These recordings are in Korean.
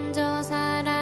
먼저 사랑하셨네.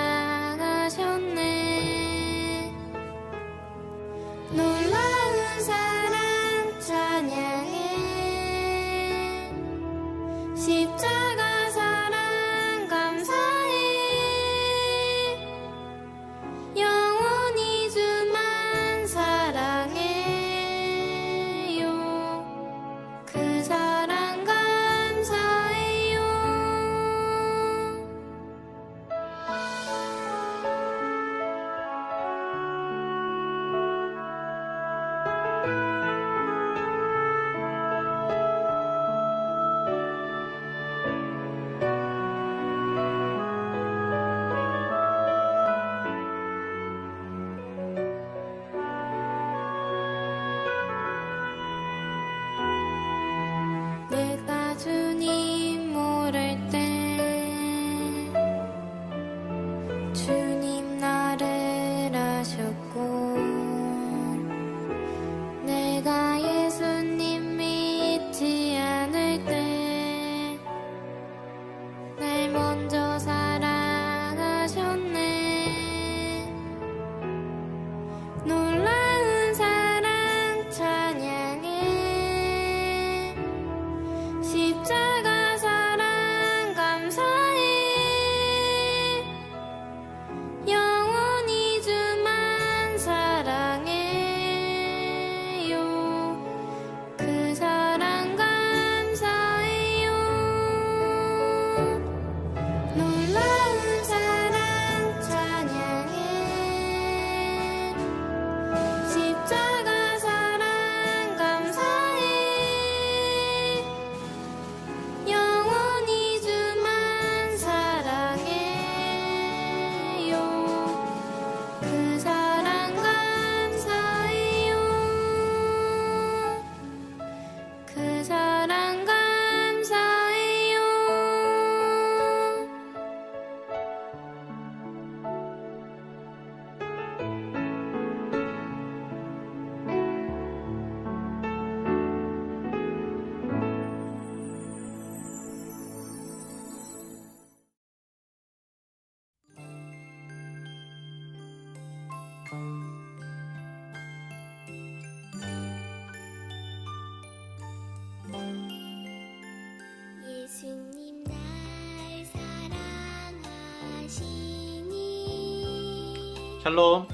샬롬.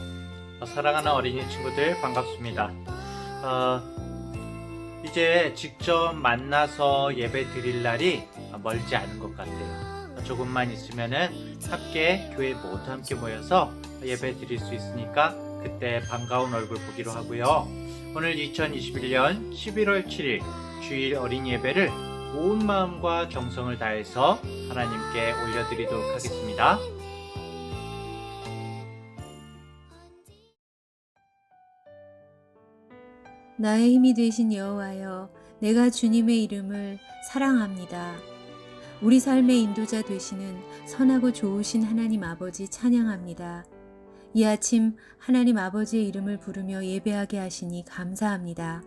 사랑하는 어린이 친구들 반갑습니다. 이제 직접 만나서 예배 드릴 날이 멀지 않은 것 같아요. 조금만 있으면은 함께 교회 모두 함께 모여서 예배 드릴 수 있으니까 그때 반가운 얼굴 보기로 하고요. 오늘 2021년 11월 7일 주일 어린이 예배를 온 마음과 정성을 다해서 하나님께 올려드리도록 하겠습니다. 나의 힘이 되신 여호와여, 내가 주님의 이름을 사랑합니다. 우리 삶의 인도자 되시는 선하고 좋으신 하나님 아버지 찬양합니다. 이 아침 하나님 아버지의 이름을 부르며 예배하게 하시니 감사합니다.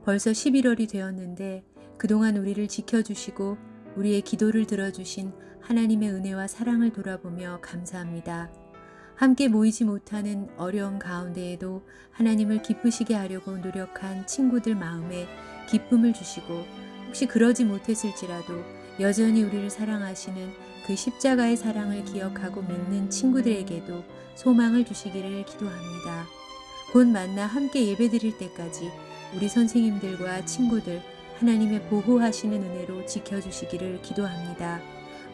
벌써 11월이 되었는데 그동안 우리를 지켜주시고 우리의 기도를 들어주신 하나님의 은혜와 사랑을 돌아보며 감사합니다. 함께 모이지 못하는 어려움 가운데에도 하나님을 기쁘시게 하려고 노력한 친구들 마음에 기쁨을 주시고, 혹시 그러지 못했을지라도 여전히 우리를 사랑하시는 그 십자가의 사랑을 기억하고 믿는 친구들에게도 소망을 주시기를 기도합니다. 곧 만나 함께 예배드릴 때까지 우리 선생님들과 친구들 하나님의 보호하시는 은혜로 지켜주시기를 기도합니다.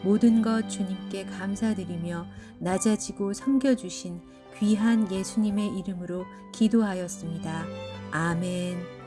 모든 것 주님께 감사드리며 낮아지고 섬겨주신 귀한 예수님의 이름으로 기도하였습니다. 아멘.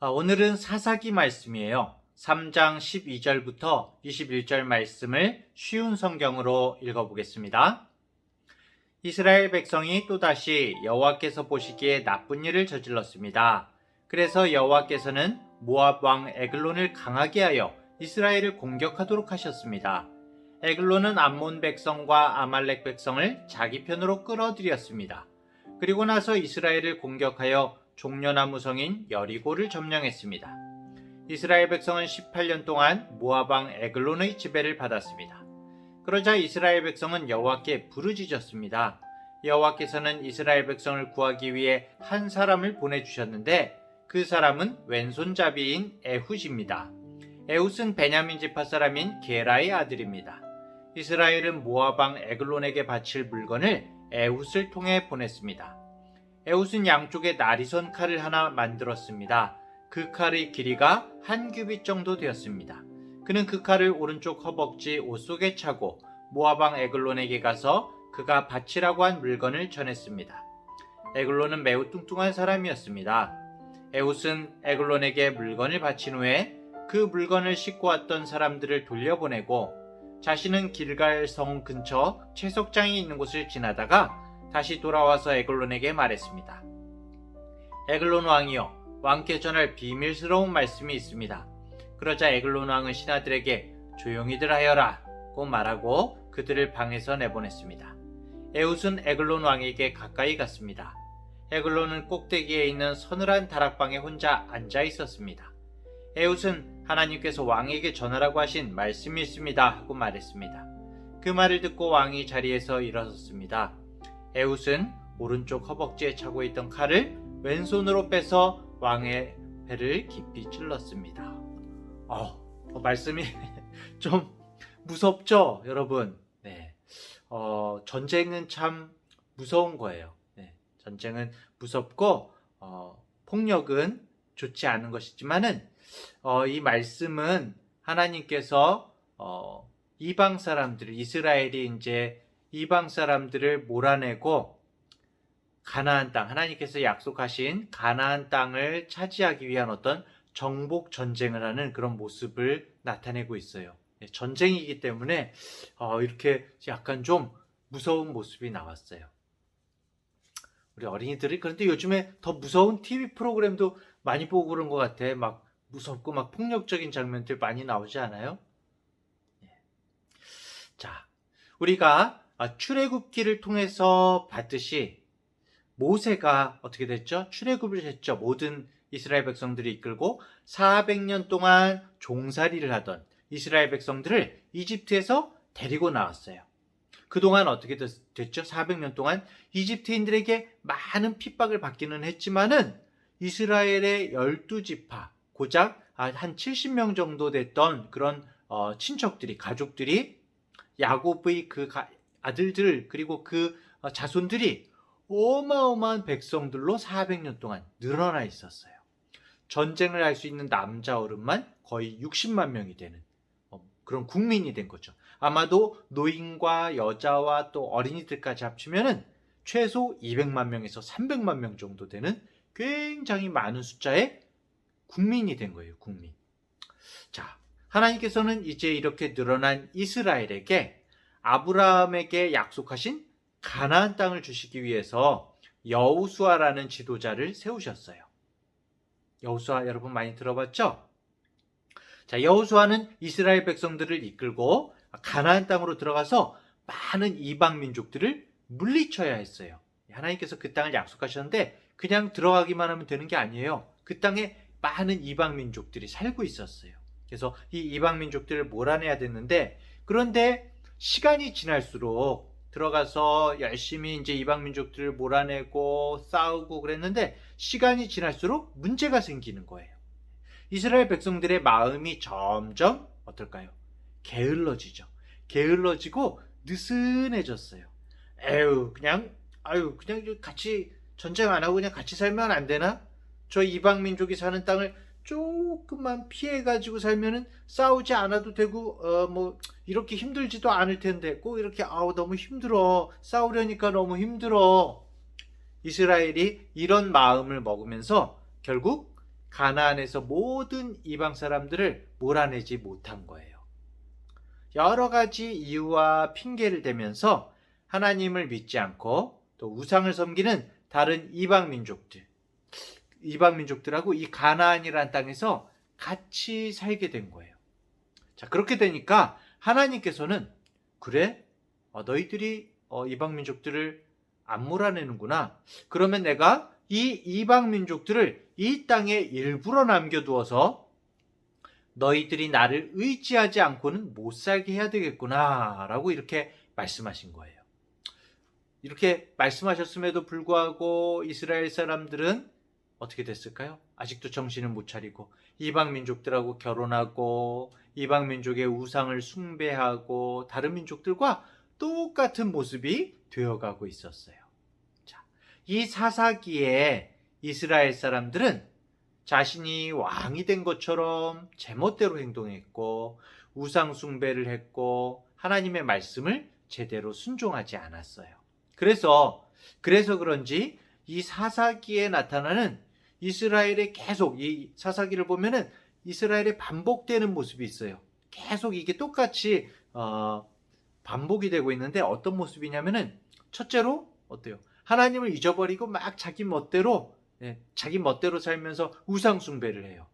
오늘은 사사기 말씀이에요. 3장 12절부터 21절 말씀을 쉬운 성경으로 읽어보겠습니다. 이스라엘 백성이 또다시 여호와께서 보시기에 나쁜 일을 저질렀습니다. 그래서 여호와께서는 모압 왕 에글론을 강하게 하여 이스라엘을 공격하도록 하셨습니다. 에글론은 암몬 백성과 아말렉 백성을 자기 편으로 끌어들였습니다. 그리고 나서 이스라엘을 공격하여 종려나무 성인 여리고를 점령했습니다. 이스라엘 백성은 18년 동안 모압 왕 에글론의 지배를 받았습니다. 그러자 이스라엘 백성은 여호와께 부르짖었습니다. 여호와께서는 이스라엘 백성을 구하기 위해 한 사람을 보내주셨는데 그 사람은 왼손잡이인 에훗입니다. 에훗은 베냐민 지파 사람인 게라의 아들입니다. 이스라엘은 모압 왕 에글론에게 바칠 물건을 에훗을 통해 보냈습니다. 에훗은 양쪽에 나리선 칼을 하나 만들었습니다. 그 칼의 길이가 한 규빗 정도 되었습니다. 그는 그 칼을 오른쪽 허벅지 옷 속에 차고 모압 왕 에글론에게 가서 그가 바치라고 한 물건을 전했습니다. 에글론은 매우 뚱뚱한 사람이었습니다. 에훗은 에글론에게 물건을 바친 후에 그 물건을 싣고 왔던 사람들을 돌려보내고 자신은 길갈 성 근처 채석장이 있는 곳을 지나다가 다시 돌아와서 에글론에게 말했습니다. 에글론 왕이여, 왕께 전할 비밀스러운 말씀이 있습니다. 그러자 에글론 왕은 신하들에게 조용히들 하여라 고 말하고 그들을 방에서 내보냈습니다. 에훗은 에글론 왕에게 가까이 갔습니다. 에글론은 꼭대기에 있는 서늘한 다락방에 혼자 앉아 있었습니다. 에훗은 하나님께서 왕에게 전하라고 하신 말씀이 있습니다 하고 말했습니다. 그 말을 듣고 왕이 자리에서 일어섰습니다. 에훗은 오른쪽 허벅지에 차고 있던 칼을 왼손으로 빼서 왕의 배를 깊이 찔렀습니다. 말씀이 좀 무섭죠, 여러분? 네. 전쟁은 참 무서운 거예요. 네. 전쟁은 무섭고 폭력은 좋지 않은 것이지만은 이 말씀은 하나님께서 이방 사람들을 이스라엘이 이제 이방 사람들을 몰아내고 가나안 땅, 하나님께서 약속하신 가나안 땅을 차지하기 위한 어떤 정복 전쟁을 하는 그런 모습을 나타내고 있어요. 전쟁이기 때문에 이렇게 약간 좀 무서운 모습이 나왔어요. 우리 어린이들이 그런데 요즘에 더 무서운 TV 프로그램도 많이 보고 그런 것 같아. 막 무섭고 막 폭력적인 장면들 많이 나오지 않아요? 자, 우리가 출애굽기를 통해서 봤듯이 모세가 어떻게 됐죠? 출애굽을 했죠. 모든 이스라엘 백성들이 이끌고 400년 동안 종살이를 하던 이스라엘 백성들을 이집트에서 데리고 나왔어요. 그동안 어떻게 됐죠? 400년 동안 이집트인들에게 많은 핍박을 받기는 했지만은 이스라엘의 12지파, 고작 한 70명 정도 됐던 그런 친척들이, 가족들이 야곱의 그 아들들 그리고 그 자손들이 어마어마한 백성들로 400년 동안 늘어나 있었어요. 전쟁을 할 수 있는 남자 어른만 거의 60만 명이 되는 그런 국민이 된 거죠. 아마도 노인과 여자와 또 어린이들까지 합치면은 최소 200만 명에서 300만 명 정도 되는 굉장히 많은 숫자의 국민이 된 거예요, 국민. 자, 하나님께서는 이제 이렇게 늘어난 이스라엘에게 아브라함에게 약속하신 가나안 땅을 주시기 위해서 여호수아라는 지도자를 세우셨어요. 여호수아 여러분 많이 들어봤죠? 자, 여호수아는 이스라엘 백성들을 이끌고 가나안 땅으로 들어가서 많은 이방 민족들을 물리쳐야 했어요. 하나님께서 그 땅을 약속하셨는데 그냥 들어가기만 하면 되는 게 아니에요. 그 땅에 많은 이방 민족들이 살고 있었어요. 그래서 이 이방 민족들을 몰아내야 됐는데, 그런데 시간이 지날수록 들어가서 열심히 이제 이방 민족들을 몰아내고 싸우고 그랬는데 시간이 지날수록 문제가 생기는 거예요. 이스라엘 백성들의 마음이 점점 어떨까요? 게을러지죠. 게을러지고 느슨해졌어요. 그냥 같이 전쟁 안 하고 그냥 같이 살면 안 되나? 저 이방 민족이 사는 땅을 조금만 피해가지고 살면은 싸우지 않아도 되고 이렇게 힘들지도 않을 텐데 꼭 이렇게 너무 힘들어, 싸우려니까 너무 힘들어. 이스라엘이 이런 마음을 먹으면서 결국 가나안에서 모든 이방 사람들을 몰아내지 못한 거예요. 여러 가지 이유와 핑계를 대면서 하나님을 믿지 않고 또 우상을 섬기는 다른 이방 민족들하고 이 가나안이라는 땅에서 같이 살게 된 거예요. 자, 그렇게 되니까 하나님께서는 그래? 너희들이 이방 민족들을 안 몰아내는구나. 그러면 내가 이 이방 민족들을 이 땅에 일부러 남겨두어서 너희들이 나를 의지하지 않고는 못 살게 해야 되겠구나 라고 이렇게 말씀하신 거예요. 이렇게 말씀하셨음에도 불구하고 이스라엘 사람들은 어떻게 됐을까요? 아직도 정신을 못 차리고 이방 민족들하고 결혼하고 이방 민족의 우상을 숭배하고 다른 민족들과 똑같은 모습이 되어가고 있었어요. 자, 이 사사기에 이스라엘 사람들은 자신이 왕이 된 것처럼 제멋대로 행동했고 우상 숭배를 했고 하나님의 말씀을 제대로 순종하지 않았어요. 그래서 그런지 이 사사기에 나타나는 이스라엘의 계속 이 사사기를 보면은 이스라엘의 반복되는 모습이 있어요. 계속 이게 똑같이 반복이 되고 있는데 어떤 모습이냐면은 첫째로 어때요? 하나님을 잊어버리고 막 자기 멋대로 살면서 우상 숭배를 해요.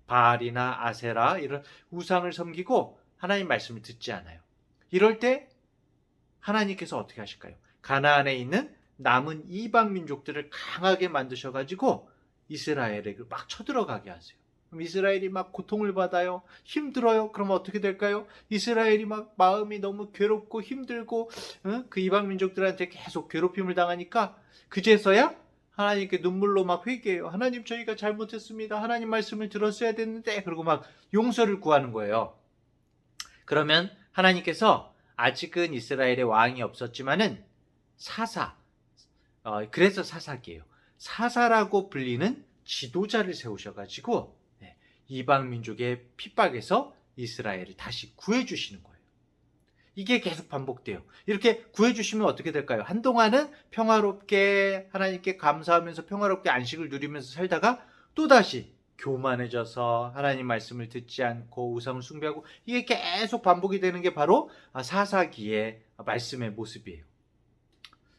바알이나 아세라 이런 우상을 섬기고 하나님 말씀을 듣지 않아요. 이럴 때 하나님께서 어떻게 하실까요? 가나안에 있는 남은 이방 민족들을 강하게 만드셔가지고 이스라엘에 막 쳐들어가게 하세요. 그럼 이스라엘이 막 고통을 받아요. 힘들어요. 그럼 어떻게 될까요? 이스라엘이 막 마음이 너무 괴롭고 힘들고 그 이방 민족들한테 계속 괴롭힘을 당하니까 그제서야 하나님께 눈물로 막 회개해요. 하나님 저희가 잘못했습니다. 하나님 말씀을 들었어야 됐는데 그러고 막 용서를 구하는 거예요. 그러면 하나님께서 아직은 이스라엘에 왕이 없었지만은 그래서 사사기예요. 사사라고 불리는 지도자를 세우셔가지고 이방 민족의 핍박에서 이스라엘을 다시 구해주시는 거예요. 이게 계속 반복돼요. 이렇게 구해주시면 어떻게 될까요? 한동안은 평화롭게 하나님께 감사하면서 평화롭게 안식을 누리면서 살다가 또다시 교만해져서 하나님 말씀을 듣지 않고 우상을 숭배하고 이게 계속 반복이 되는 게 바로 사사기의 말씀의 모습이에요.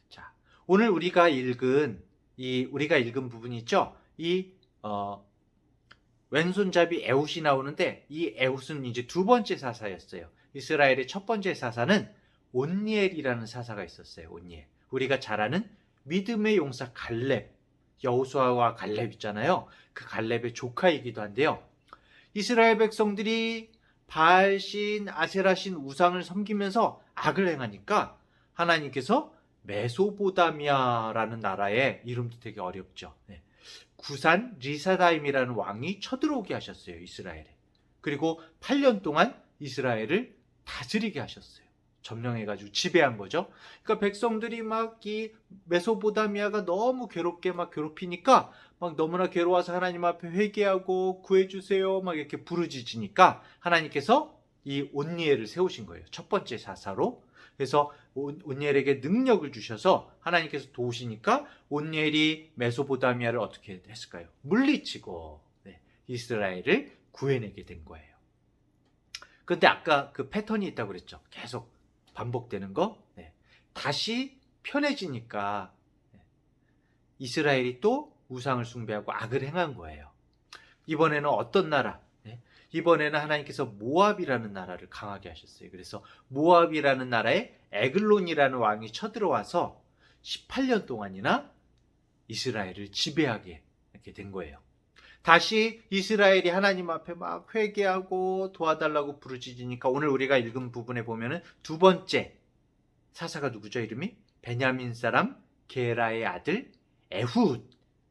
자, 오늘 우리가 읽은 부분이 있죠? 왼손잡이 에훗이 나오는데 이 에훗은 이제 두 번째 사사였어요. 이스라엘의 첫 번째 사사는 온니엘이라는 사사가 있었어요. 온니엘. 우리가 잘 아는 믿음의 용사 갈렙, 여호수아와 갈렙 있잖아요. 그 갈렙의 조카이기도 한데요. 이스라엘 백성들이 바알신, 아세라신 우상을 섬기면서 악을 행하니까 하나님께서 메소포타미아라는 나라의 이름도 되게 어렵죠. 구산 리사다임이라는 왕이 쳐들어오게 하셨어요. 이스라엘에. 그리고 8년 동안 이스라엘을 다스리게 하셨어요. 점령해가지고 지배한 거죠. 그러니까 백성들이 막 이 메소포타미아가 너무 괴롭게 막 괴롭히니까 막 너무나 괴로워서 하나님 앞에 회개하고 구해주세요 막 이렇게 부르짖으니까 하나님께서 이 온니엘을 세우신 거예요. 첫 번째 사사로. 그래서 온니엘에게 능력을 주셔서 하나님께서 도우시니까 온니엘이 메소포타미아를 어떻게 했을까요? 물리치고 이스라엘을 구해내게 된 거예요. 그런데 아까 그 패턴이 있다고 그랬죠. 계속 반복되는 거. 다시 편해지니까 이스라엘이 또 우상을 숭배하고 악을 행한 거예요. 이번에는 어떤 나라? 이번에는 하나님께서 모압이라는 나라를 강하게 하셨어요. 그래서 모압이라는 나라에 에글론이라는 왕이 쳐들어와서 18년 동안이나 이스라엘을 지배하게 이렇게 된 거예요. 다시 이스라엘이 하나님 앞에 막 회개하고 도와달라고 부르짖으니까 오늘 우리가 읽은 부분에 보면은 두 번째 사사가 누구죠? 이름이? 베냐민 사람 게라의 아들 에훗,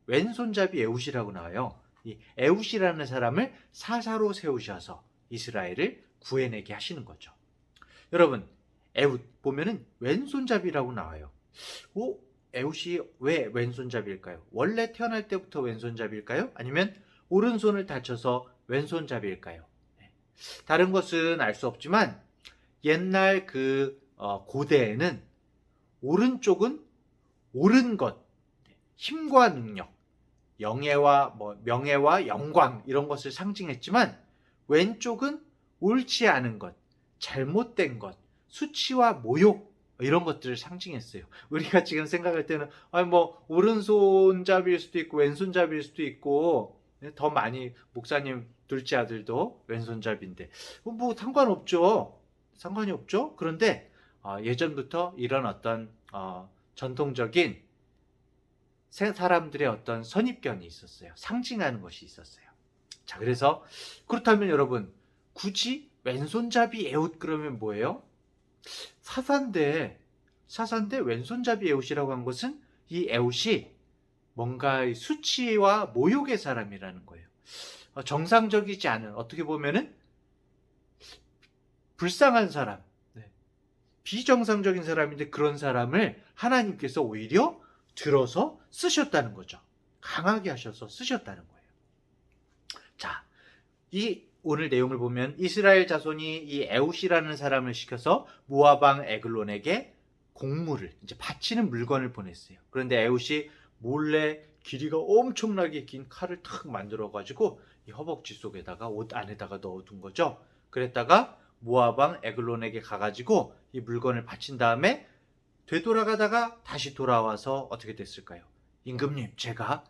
왼손잡이 에훗이라고 나와요. 이 에훗이라는 사람을 사사로 세우셔서 이스라엘을 구해내게 하시는 거죠. 여러분, 에훗 보면은 왼손잡이라고 나와요. 에훗이 왜 왼손잡이일까요? 원래 태어날 때부터 왼손잡이일까요? 아니면 오른손을 다쳐서 왼손잡이일까요? 다른 것은 알 수 없지만 옛날 고대에는 오른쪽은 옳은 것, 힘과 능력, 명예와 영광 이런 것을 상징했지만 왼쪽은 옳지 않은 것, 잘못된 것, 수치와 모욕 이런 것들을 상징했어요. 우리가 지금 생각할 때는 오른손잡이일 수도 있고 왼손잡이일 수도 있고 더 많이 목사님 둘째 아들도 왼손잡이인데 상관없죠. 상관이 없죠. 그런데 예전부터 이런 어떤 전통적인 사람들의 어떤 선입견이 있었어요. 상징하는 것이 있었어요. 자, 그래서 그렇다면 여러분 굳이 왼손잡이 에웃 그러면 뭐예요? 사사인데 왼손잡이 에웃이라고 한 것은 이 에웃이 뭔가 수치와 모욕의 사람이라는 거예요. 정상적이지 않은, 어떻게 보면은 불쌍한 사람, 비정상적인 사람인데 그런 사람을 하나님께서 오히려 들어서 쓰셨다는 거죠. 강하게 하셔서 쓰셨다는 거예요. 자, 이 오늘 내용을 보면 이스라엘 자손이 이 에웃이라는 사람을 시켜서 모압 왕 에글론에게 곡물을 이제 바치는 물건을 보냈어요. 그런데 에웃이 몰래 길이가 엄청나게 긴 칼을 탁 만들어 가지고 이 허벅지 속에다가 옷 안에다가 넣어둔 거죠. 그랬다가 모압 왕 에글론에게 가가지고 이 물건을 바친 다음에 되돌아가다가 다시 돌아와서 어떻게 됐을까요? 임금님, 제가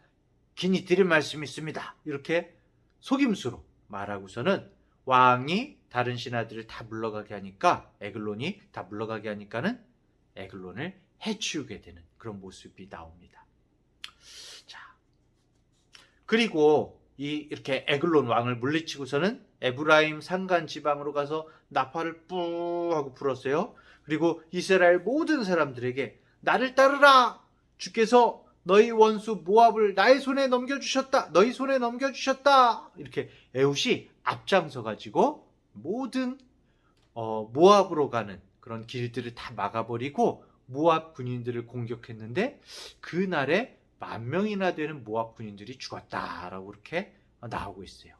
긴히 드릴 말씀이 있습니다. 이렇게 속임수로 말하고서는 왕이 다른 신하들을 다 물러가게 하니까 에글론이 다 물러가게 하니까는 에글론을 해치우게 되는 그런 모습이 나옵니다. 자, 그리고 이렇게 에글론 왕을 물리치고서는 에브라임 산간 지방으로 가서 나팔을 뿌 하고 불었어요. 그리고 이스라엘 모든 사람들에게 나를 따르라! 주께서 너희 원수 모압을 나의 손에 넘겨주셨다! 너희 손에 넘겨주셨다! 이렇게 에웃이 앞장서 가지고 모든 모압으로 가는 그런 길들을 다 막아버리고 모압 군인들을 공격했는데 그날에 10,000명이나 되는 모압 군인들이 죽었다라고 이렇게 나오고 있어요.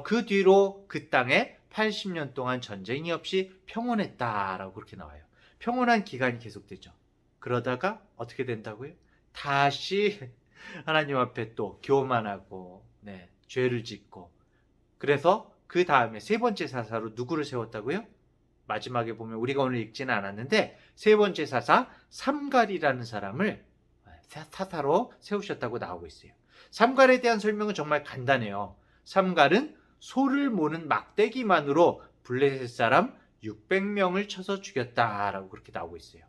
그 뒤로 그 땅에 80년 동안 전쟁이 없이 평온했다라고 그렇게 나와요. 평온한 기간이 계속되죠. 그러다가 어떻게 된다고요? 다시 하나님 앞에 또 교만하고 죄를 짓고, 그래서 그 다음에 세 번째 사사로 누구를 세웠다고요? 마지막에 보면 우리가 오늘 읽지는 않았는데 세 번째 사사 삼갈이라는 사람을 사사로 세우셨다고 나오고 있어요. 삼갈에 대한 설명은 정말 간단해요. 삼갈은 소를 모는 막대기만으로 블레셋 사람 600명을 쳐서 죽였다라고 그렇게 나오고 있어요.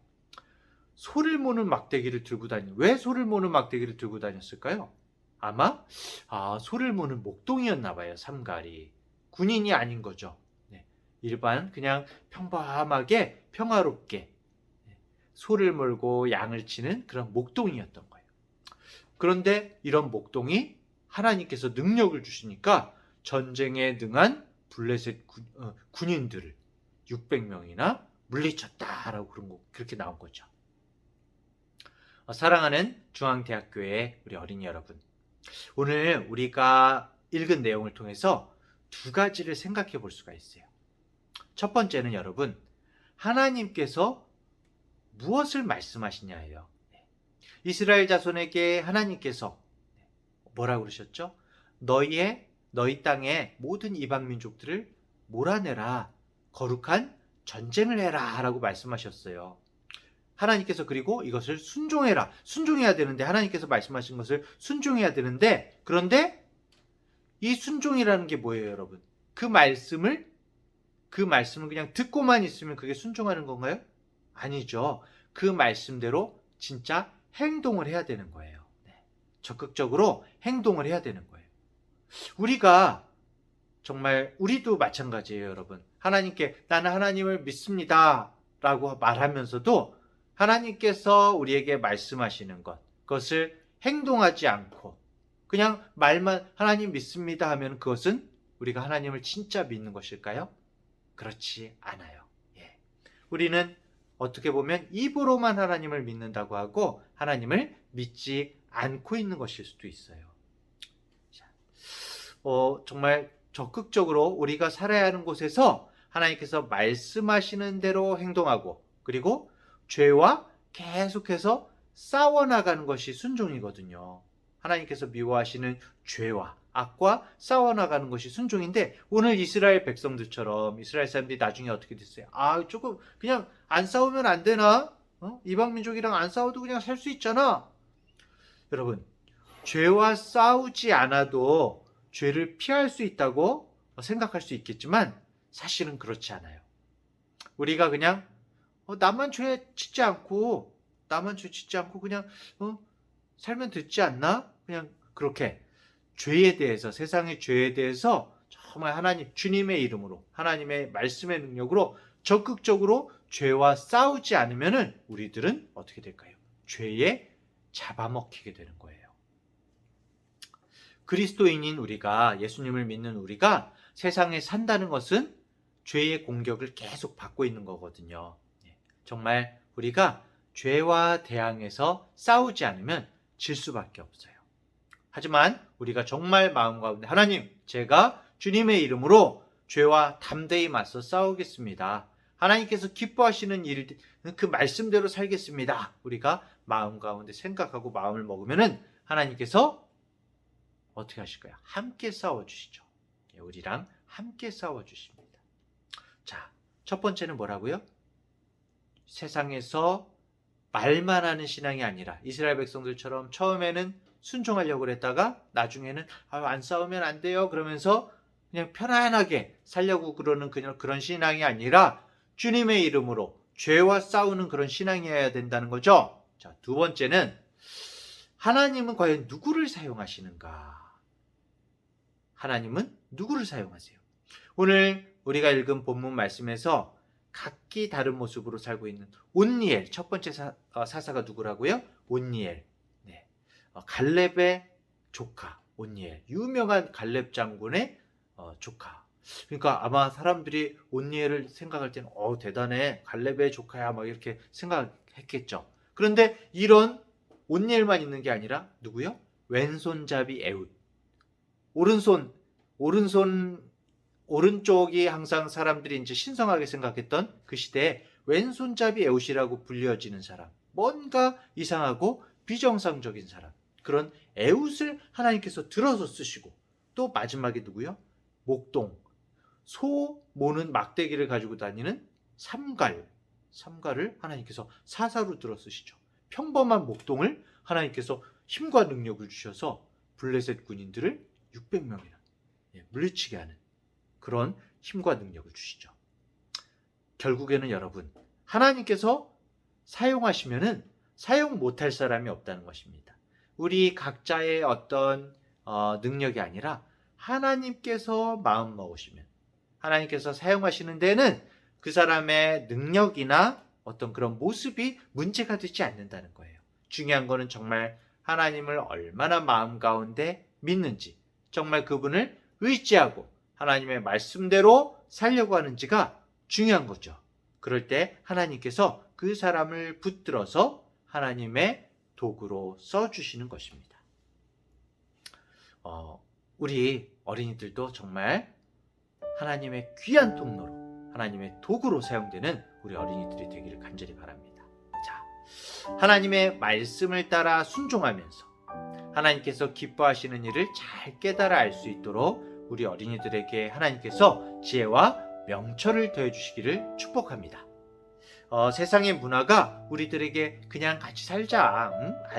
소를 모는 막대기를 들고 왜 소를 모는 막대기를 들고 다녔을까요? 아마 소를 모는 목동이었나 봐요. 삼갈이 군인이 아닌 거죠. 일반 그냥 평범하게 평화롭게 소를 몰고 양을 치는 그런 목동이었던 거예요. 그런데 이런 목동이 하나님께서 능력을 주시니까 전쟁에 능한 블레셋 군인들을 600명이나 물리쳤다라고 그렇게 나온 거죠. 사랑하는 중앙대학교의 우리 어린이 여러분, 오늘 우리가 읽은 내용을 통해서 두 가지를 생각해 볼 수가 있어요. 첫 번째는 여러분, 하나님께서 무엇을 말씀하시냐예요. 이스라엘 자손에게 하나님께서 뭐라고 그러셨죠? 너희 땅의 모든 이방 민족들을 몰아내라, 거룩한 전쟁을 해라 라고 말씀하셨어요. 하나님께서 그리고 이것을 순종해야 되는데, 하나님께서 말씀하신 것을 순종해야 되는데, 그런데 이 순종이라는 게 뭐예요, 여러분? 그 말씀을 그냥 듣고만 있으면 그게 순종하는 건가요? 아니죠. 그 말씀대로 진짜 행동을 해야 되는 거예요. 적극적으로 행동을 해야 되는 거예요. 우리도 마찬가지예요, 여러분. 하나님께 나는 하나님을 믿습니다 라고 말하면서도 하나님께서 우리에게 말씀하시는 그것을 행동하지 않고 그냥 말만 하나님 믿습니다 하면 그것은 우리가 하나님을 진짜 믿는 것일까요? 그렇지 않아요. 우리는 어떻게 보면 입으로만 하나님을 믿는다고 하고 하나님을 믿지 않고 있는 것일 수도 있어요. 정말 적극적으로 우리가 살아야 하는 곳에서 하나님께서 말씀하시는 대로 행동하고, 그리고 죄와 계속해서 싸워나가는 것이 순종이거든요. 하나님께서 미워하시는 죄와 악과 싸워나가는 것이 순종인데, 오늘 이스라엘 백성들처럼 이스라엘 사람들이 나중에 어떻게 됐어요? 조금 그냥 안 싸우면 안 되나? 이방 민족이랑 안 싸워도 그냥 살 수 있잖아. 여러분, 죄와 싸우지 않아도 죄를 피할 수 있다고 생각할 수 있겠지만 사실은 그렇지 않아요. 우리가 그냥 나만 죄 짓지 않고 그냥 살면 됐지 않나? 그냥 그렇게 죄에 대해서, 세상의 죄에 대해서 정말 하나님, 주님의 이름으로, 하나님의 말씀의 능력으로 적극적으로 죄와 싸우지 않으면은 우리들은 어떻게 될까요? 죄에 잡아먹히게 되는 거예요. 그리스도인인 우리가, 예수님을 믿는 우리가 세상에 산다는 것은 죄의 공격을 계속 받고 있는 거거든요. 정말 우리가 죄와 대항해서 싸우지 않으면 질 수밖에 없어요. 하지만 우리가 정말 마음 가운데 하나님, 제가 주님의 이름으로 죄와 담대히 맞서 싸우겠습니다. 하나님께서 기뻐하시는 일, 그 말씀대로 살겠습니다. 우리가 마음 가운데 생각하고 마음을 먹으면은 하나님께서 어떻게 하실까요? 함께 싸워주시죠. 우리랑 함께 싸워주십니다. 자, 첫 번째는 뭐라고요? 세상에서 말만 하는 신앙이 아니라 이스라엘 백성들처럼 처음에는 순종하려고 그랬다가 나중에는 안 싸우면 안 돼요 그러면서 그냥 편안하게 살려고 그러는 그런 신앙이 아니라 주님의 이름으로 죄와 싸우는 그런 신앙이어야 된다는 거죠. 자, 두 번째는 하나님은 과연 누구를 사용하시는가? 하나님은 누구를 사용하세요? 오늘 우리가 읽은 본문 말씀에서 각기 다른 모습으로 살고 있는 온니엘, 첫 번째 사사가 누구라고요? 온니엘. 네. 갈렙의 조카 온니엘, 유명한 갈렙 장군의 조카. 그러니까 아마 사람들이 온니엘을 생각할 때는 대단해, 갈렙의 조카야, 막 이렇게 생각했겠죠. 그런데 이런 온니엘만 있는 게 아니라 누구요? 왼손잡이 에훗. 오른쪽이 항상 사람들이 이제 신성하게 생각했던 그 시대에 왼손잡이 에훗이라고 불려지는 사람, 뭔가 이상하고 비정상적인 사람, 그런 에훗을 하나님께서 들어서 쓰시고, 또 마지막에 누구요? 목동, 소 모는 막대기를 가지고 다니는 삼갈을 하나님께서 사사로 들어 쓰시죠. 평범한 목동을 하나님께서 힘과 능력을 주셔서 블레셋 군인들을 600명이나 물리치게 하는 그런 힘과 능력을 주시죠. 결국에는 여러분, 하나님께서 사용하시면은 사용 못할 사람이 없다는 것입니다. 우리 각자의 어떤 능력이 아니라 하나님께서 마음 먹으시면, 하나님께서 사용하시는 데는 그 사람의 능력이나 어떤 그런 모습이 문제가 되지 않는다는 거예요. 중요한 거는 정말 하나님을 얼마나 마음 가운데 믿는지, 정말 그분을 의지하고 하나님의 말씀대로 살려고 하는지가 중요한 거죠. 그럴 때 하나님께서 그 사람을 붙들어서 하나님의 도구로 써주시는 것입니다. 우리 어린이들도 정말 하나님의 귀한 통로로, 하나님의 도구로 사용되는 우리 어린이들이 되기를 간절히 바랍니다. 자, 하나님의 말씀을 따라 순종하면서 하나님께서 기뻐하시는 일을 잘 깨달아 알 수 있도록 우리 어린이들에게 하나님께서 지혜와 명철을 더해주시기를 축복합니다. 세상의 문화가 우리들에게 그냥 같이 살자,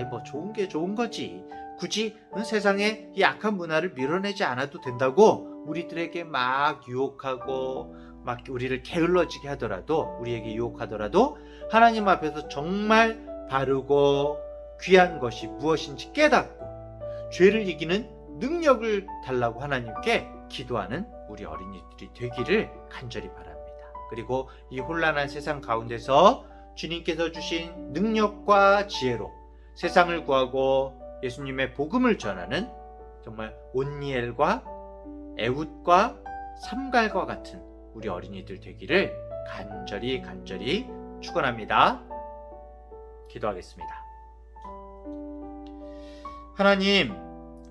뭐 좋은 게 좋은 거지, 굳이 세상에 이 악한 문화를 밀어내지 않아도 된다고 우리들에게 막 유혹하고 막 우리를 게을러지게 하더라도, 우리에게 유혹하더라도 하나님 앞에서 정말 바르고 귀한 것이 무엇인지 깨닫고 죄를 이기는 능력을 달라고 하나님께 기도하는 우리 어린이들이 되기를 간절히 바랍니다. 그리고 이 혼란한 세상 가운데서 주님께서 주신 능력과 지혜로 세상을 구하고 예수님의 복음을 전하는 정말 온니엘과 에훗과 삼갈과 같은 우리 어린이들 되기를 간절히 축원합니다. 기도하겠습니다. 하나님,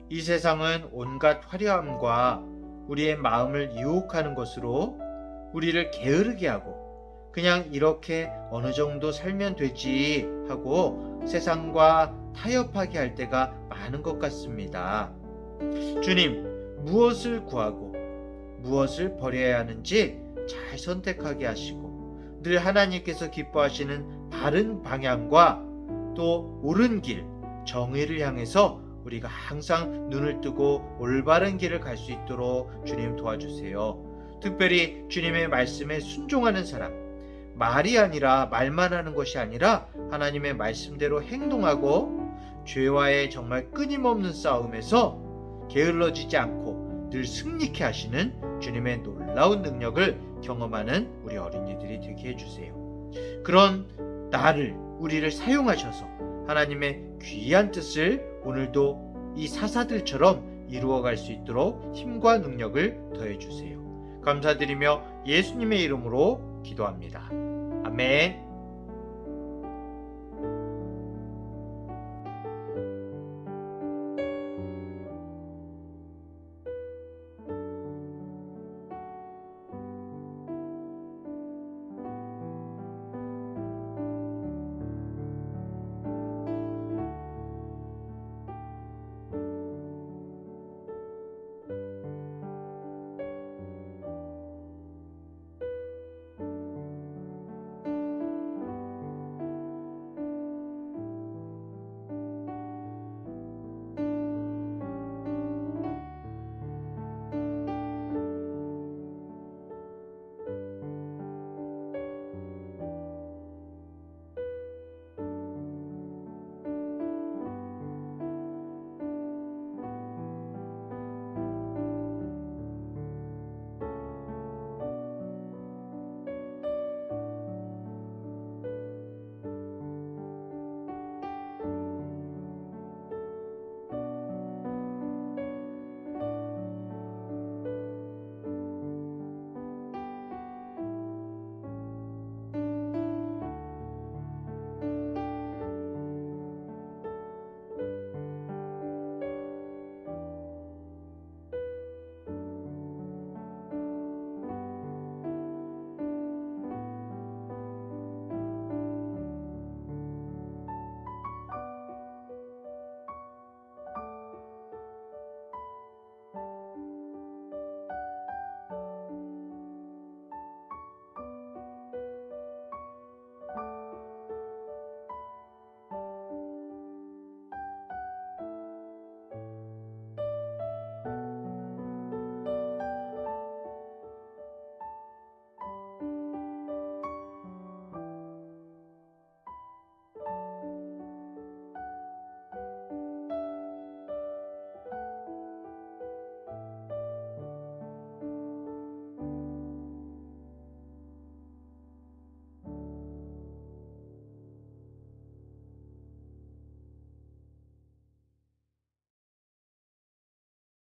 이 세상은 온갖 화려함과 우리의 마음을 유혹하는 것으로 우리를 게으르게 하고 그냥 이렇게 어느 정도 살면 되지 하고 세상과 타협하게 할 때가 않은 것 같습니다. 주님, 무엇을 구하고 무엇을 버려야 하는지 잘 선택하게 하시고 늘 하나님께서 기뻐하시는 바른 방향과 또 옳은 길, 정의를 향해서 우리가 항상 눈을 뜨고 올바른 길을 갈 수 있도록 주님 도와주세요. 특별히 주님의 말씀에 순종하는 사람, 말이 아니라 말만 하는 것이 아니라 하나님의 말씀대로 행동하고 죄와의 정말 끊임없는 싸움에서 게을러지지 않고 늘 승리케 하시는 주님의 놀라운 능력을 경험하는 우리 어린이들이 되게 해주세요. 그런 나를, 우리를 사용하셔서 하나님의 귀한 뜻을 오늘도 이 사사들처럼 이루어갈 수 있도록 힘과 능력을 더해주세요. 감사드리며 예수님의 이름으로 기도합니다. 아멘.